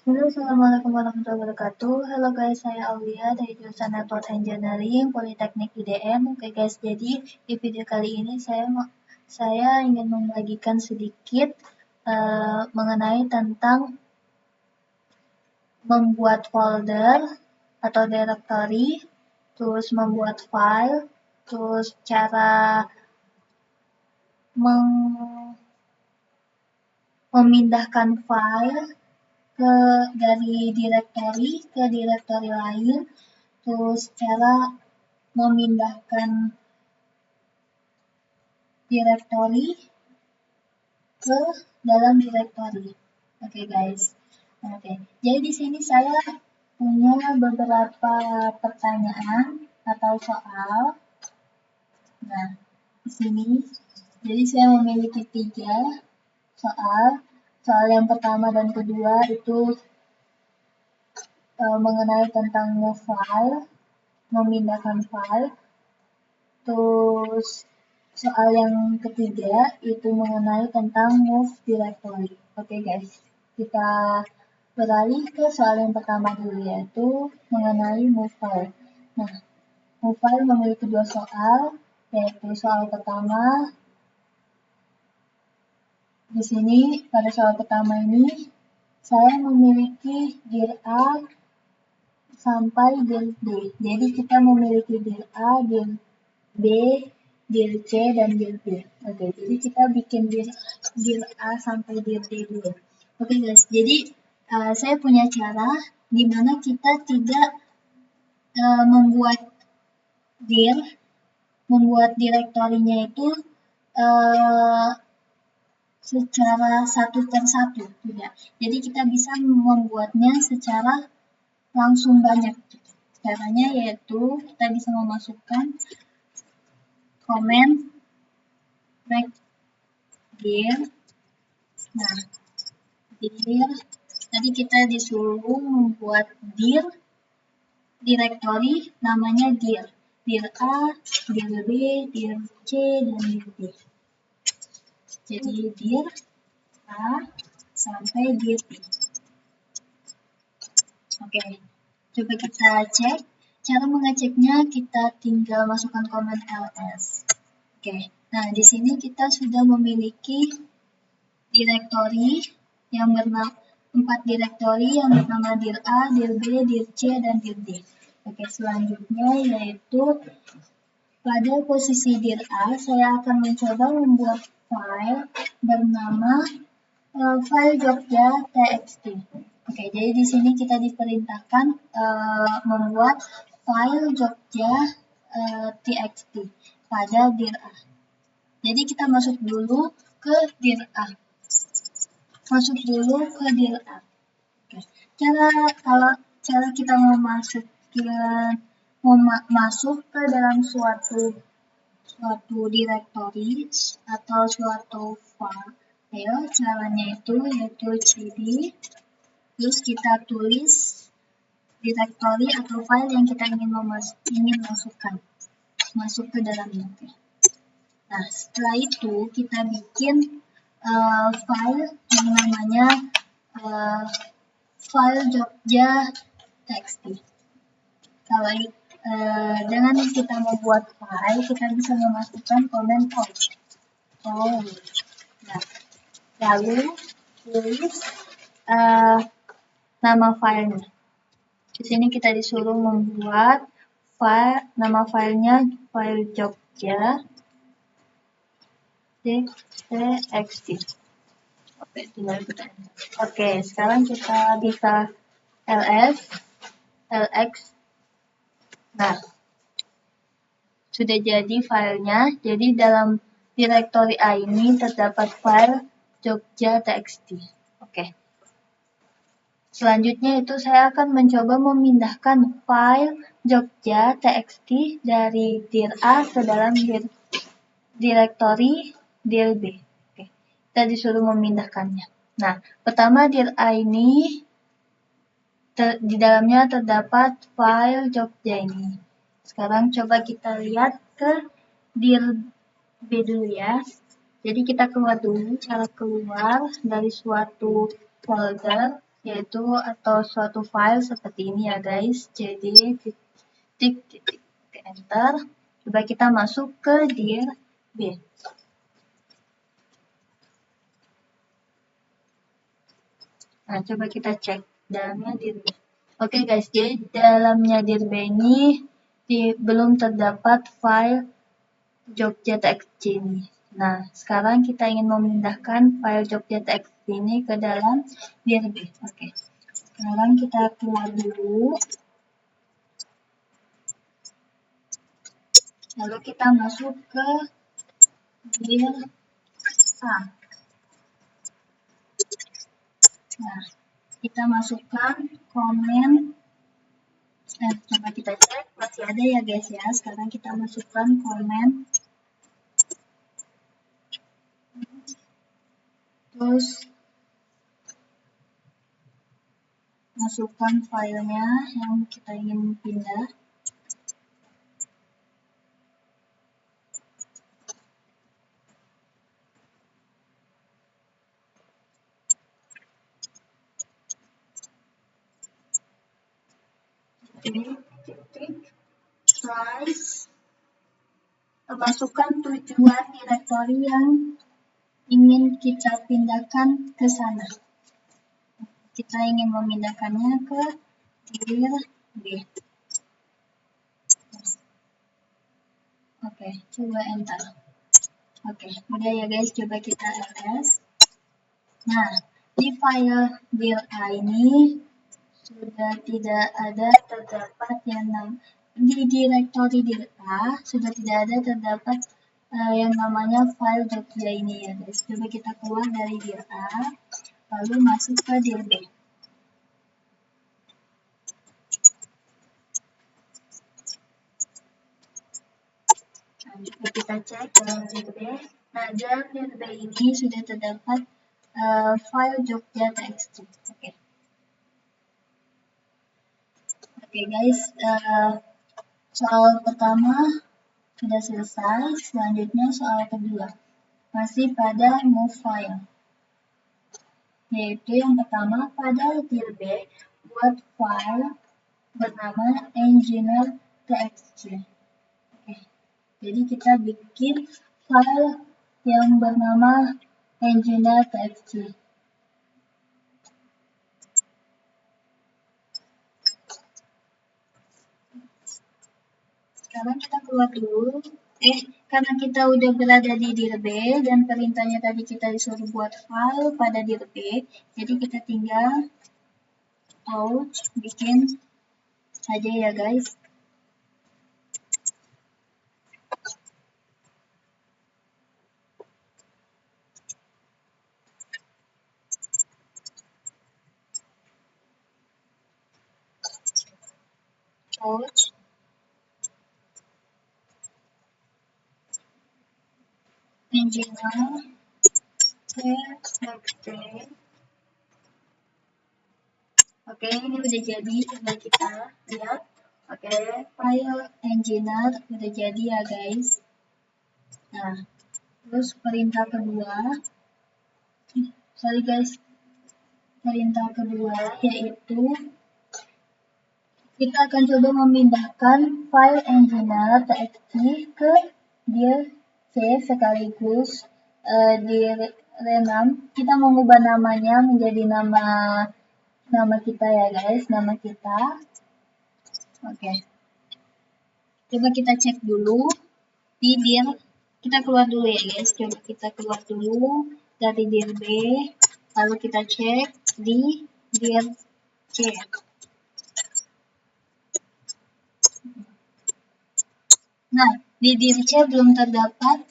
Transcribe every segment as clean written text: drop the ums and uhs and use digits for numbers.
Halo, assalamualaikum warahmatullahi wabarakatuh. Halo guys, saya Aulia dari jurusan Network Engineering Politeknik IDN. Oke guys, jadi di video kali ini saya ingin membagikan sedikit mengenai tentang membuat folder atau directory, terus membuat file, terus cara memindahkan file dari directory ke directory lain, terus cara memindahkan directory ke dalam directory. Oke guys. Oke. Jadi di sini saya punya beberapa pertanyaan atau soal. Nah, di sini jadi saya memiliki 3 soal. Soal yang pertama dan kedua itu mengenai tentang move file, memindahkan file. Terus soal yang ketiga itu mengenai tentang move directory. Oke guys, kita beralih ke soal yang pertama dulu, yaitu mengenai move file. Nah, move file memiliki 2 soal, yaitu soal pertama di sini. Pada soal pertama ini saya memiliki dir A sampai dir D. Jadi kita memiliki dir A, dir B, dir C, dan dir B. Oke, jadi kita bikin dir A sampai dir D dulu. Oke guys, jadi saya punya cara di mana kita tidak membuat direktorinya itu secara satu per satu, tidak. Jadi kita bisa membuatnya secara langsung banyak. Caranya yaitu kita bisa memasukkan comment back dir. Nah, dir tadi kita disuruh membuat directory namanya dir A, dir B, dir C, dan dir D. Jadi dir A sampai dir D. Oke, coba kita cek. Cara mengeceknya kita tinggal masukkan komen ls. Oke, nah di sini kita sudah memiliki directory yang bernama 4 directory yang bernama dir A, dir B, dir C, dan dir D. Oke, selanjutnya yaitu pada posisi dir A saya akan mencoba membuat file bernama file jogja.txt. Oke, jadi di sini kita diperintahkan membuat file jogja.txt pada dir A. Jadi kita masuk dulu ke dir A. Oke. Cara kita masuk ke dalam suatu directory atau suatu file, caranya itu yaitu cd, terus kita tulis directory atau file yang kita ingin masuk ke dalamnya. Nah, setelah itu kita bikin file yang namanya file jogja.txt. Kalau dengan kita membuat file, kita bisa memasukkan komen Nah, lalu tulis nama filenya. Di sini kita disuruh membuat nama filenya file jogja.txt. Oke, sekarang kita bisa lx. Nah, sudah jadi filenya. Jadi dalam directory A ini terdapat file jogja.txt. Oke. Selanjutnya itu saya akan mencoba memindahkan file jogja.txt dari dir A ke dalam directory dir B. Oke. Kita disuruh memindahkannya. Nah, pertama dir A ini di dalamnya terdapat file jogja ini. Sekarang coba kita lihat ke dir B dulu ya. Jadi kita keluar dulu, cara keluar dari suatu folder, yaitu atau suatu file seperti ini ya guys. Jadi titik enter. Coba kita masuk ke dir B. Nah, coba kita cek dalamnya dir B. Oke guys, jadi dalamnya dir B ini belum terdapat file Jogja.txt ini. Nah, sekarang kita ingin memindahkan file Jogja.txt ini ke dalam dir B. Oke. Sekarang kita keluar dulu. Lalu kita masuk ke dir A. Nah, kita masukkan komen. Coba kita cek, masih ada ya guys ya. Sekarang kita masukkan komen. Terus masukkan filenya yang kita ingin pindah. Size, masukkan tujuan direktori yang ingin kita pindahkan ke sana. Kita ingin memindahkannya ke dir B. Oke, coba enter. Oke, udah ya guys, coba kita ls. Nah, di file dir A ini sudah tidak ada terdapat yang di direktori dir A sudah tidak ada terdapat yang namanya file Jogja ini ya guys. Coba kita keluar dari dir A, lalu masuk ke dir B. Nah, coba kita cek dalam dir B. Nah, dalam dir B ini sudah terdapat file Jogja.txt. Oke guys, soal pertama sudah selesai. Selanjutnya soal kedua, masih pada move file. Yaitu yang pertama, pada dir B, buat file bernama engineer.txt. Oke, jadi kita bikin file yang bernama engineer.txt. Sekarang kita keluar dulu. Karena kita udah berada di dir B dan perintahnya tadi kita disuruh buat file pada dir B, jadi kita tinggal bikin saja ya guys. engineer.txt. Oke, ini udah jadi, coba kita lihat. Oke, file engineer udah jadi ya guys. Nah, terus perintah kedua, yaitu kita akan coba memindahkan file engineer.txt ke dir C sekaligus dir renam. Kita mengubah namanya menjadi nama kita ya guys, nama kita. Oke. Coba kita cek dulu di dir, kita keluar dulu ya guys. Coba kita keluar dulu dari dir B, lalu kita cek di dir C. Nah, di dir C belum terdapat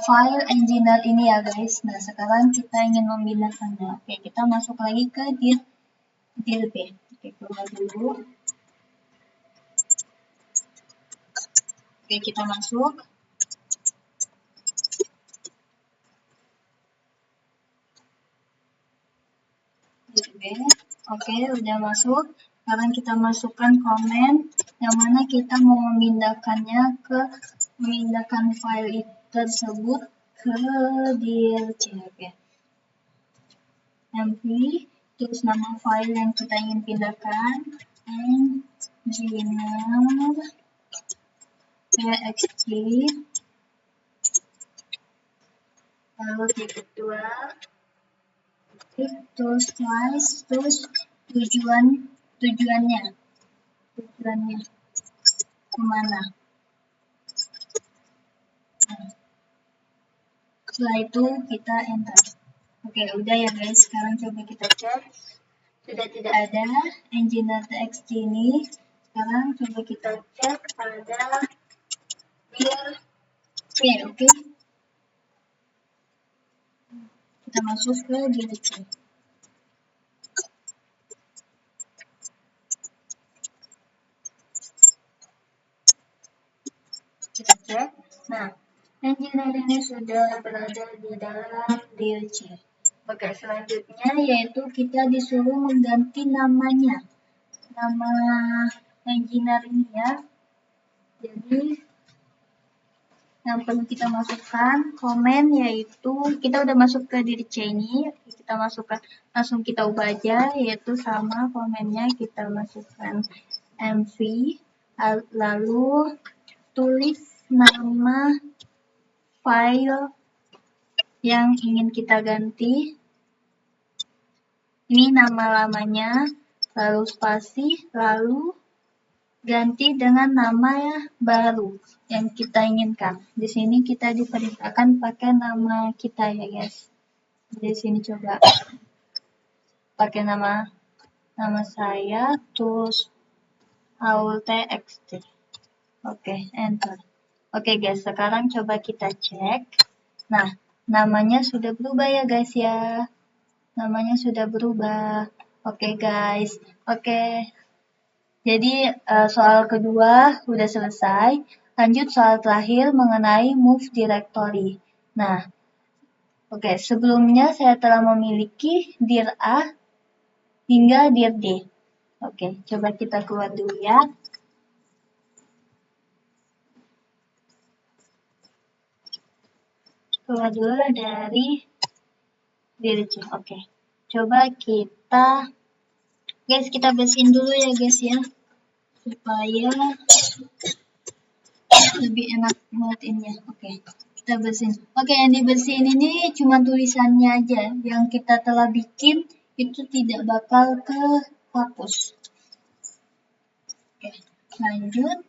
file engineer ini ya guys. Nah, sekarang kita ingin memindahkannya. Oke, kita masuk lagi ke dir B. Oke, keluar dulu. Oke, kita masuk. Dir B. Oke, udah masuk. Sekarang kita masukkan komen yang mana kita mau memindahkan file tersebut ke dir C. Oke. mv terus nama file yang kita ingin pindahkan, engineer.txt, lalu titik 2, terus slice, terus tujuannya kemana. Setelah itu kita enter. Oke, udah ya guys. Sekarang coba kita cek. Sudah tidak ada engineer.txt ini. Sekarang coba kita cek ada dir C, oke? Kita masuk ke dir C. Kita cek. Nah, engineer ini sudah berada di dalam dir C. Oke, selanjutnya yaitu kita disuruh mengganti namanya. Nama engineer ini ya. Jadi yang perlu kita masukkan komen yaitu kita udah masuk ke dir C ini, kita masukkan langsung kita ubah aja yaitu sama komennya kita masukkan mv, lalu tulis nama file yang ingin kita ganti. Ini nama lamanya, lalu spasi, lalu ganti dengan nama baru yang kita inginkan. Di sini kita diperintahkan pakai nama kita ya guys. Di sini coba pakai nama saya, terus aul.txt. Oke, enter. Oke guys, sekarang coba kita cek. Nah, namanya sudah berubah ya guys ya. Namanya sudah berubah. Oke guys. Oke. Jadi soal kedua udah selesai. Lanjut soal terakhir mengenai move directory. Nah, oke, sebelumnya saya telah memiliki dir A hingga dir D. Oke, coba kita keluar dulu ya. Keluar dulu dari dir C. Oke, coba kita bersihin dulu ya guys ya, supaya lebih enak ngeliatinnya. Oke, kita bersihin. Oke, yang dibersihin ini cuma tulisannya aja. Yang kita telah bikin itu tidak bakal kehapus. Oke, lanjut.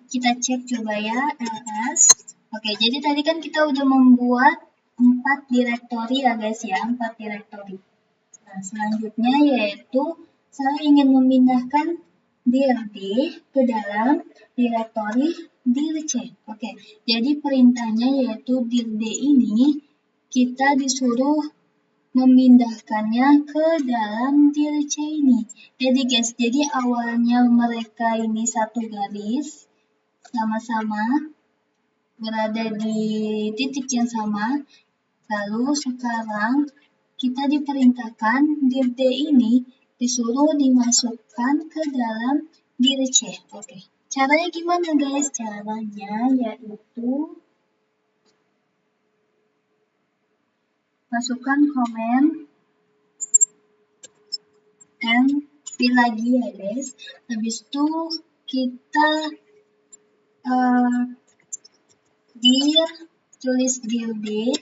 Kita cek coba ya, ls. Oke, jadi tadi kan kita udah membuat 4 direktori ya guys ya, 4 direktori. Nah, selanjutnya yaitu saya ingin memindahkan dir D ke dalam direktori dir C. Oke, jadi perintahnya yaitu dir D ini kita disuruh memindahkannya ke dalam dir C ini. Jadi guys, jadi awalnya mereka ini satu garis, sama-sama berada di titik yang sama. Lalu sekarang kita diperintahkan dir D ini disuruh dimasukkan ke dalam dir C. Oke. Caranya gimana guys? Caranya yaitu masukkan komen fill lagi ya guys. Habis itu kita tulis dir D.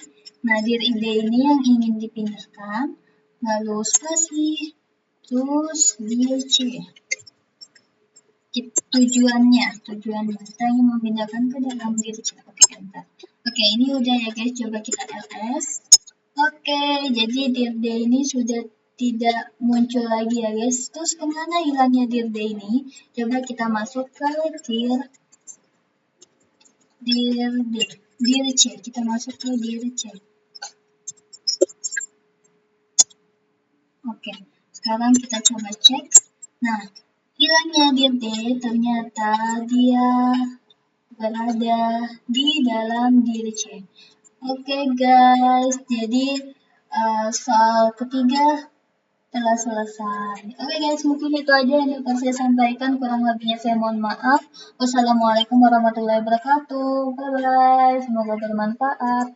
Nah, dir D ini yang ingin dipindahkan. Lalu spasi, terus dir C. Tujuannya kita ingin memindahkan ke dalam dir C. Oke, enter. Oke, ini udah ya guys, coba kita ls. Oke, jadi dir D ini sudah tidak muncul lagi ya guys. Terus kemana hilangnya dir D ini? Coba kita masuk ke dir C. Kita masuk ke dir C. Oke, sekarang kita coba cek. Nah, hilangnya dir D ternyata dia berada di dalam dir C. Oke guys, jadi soal ketiga telah selesai. Oke guys, mungkin itu aja yang dapat saya sampaikan. Kurang lebihnya saya mohon maaf. Wassalamualaikum warahmatullahi wabarakatuh. Bye bye. Semoga bermanfaat.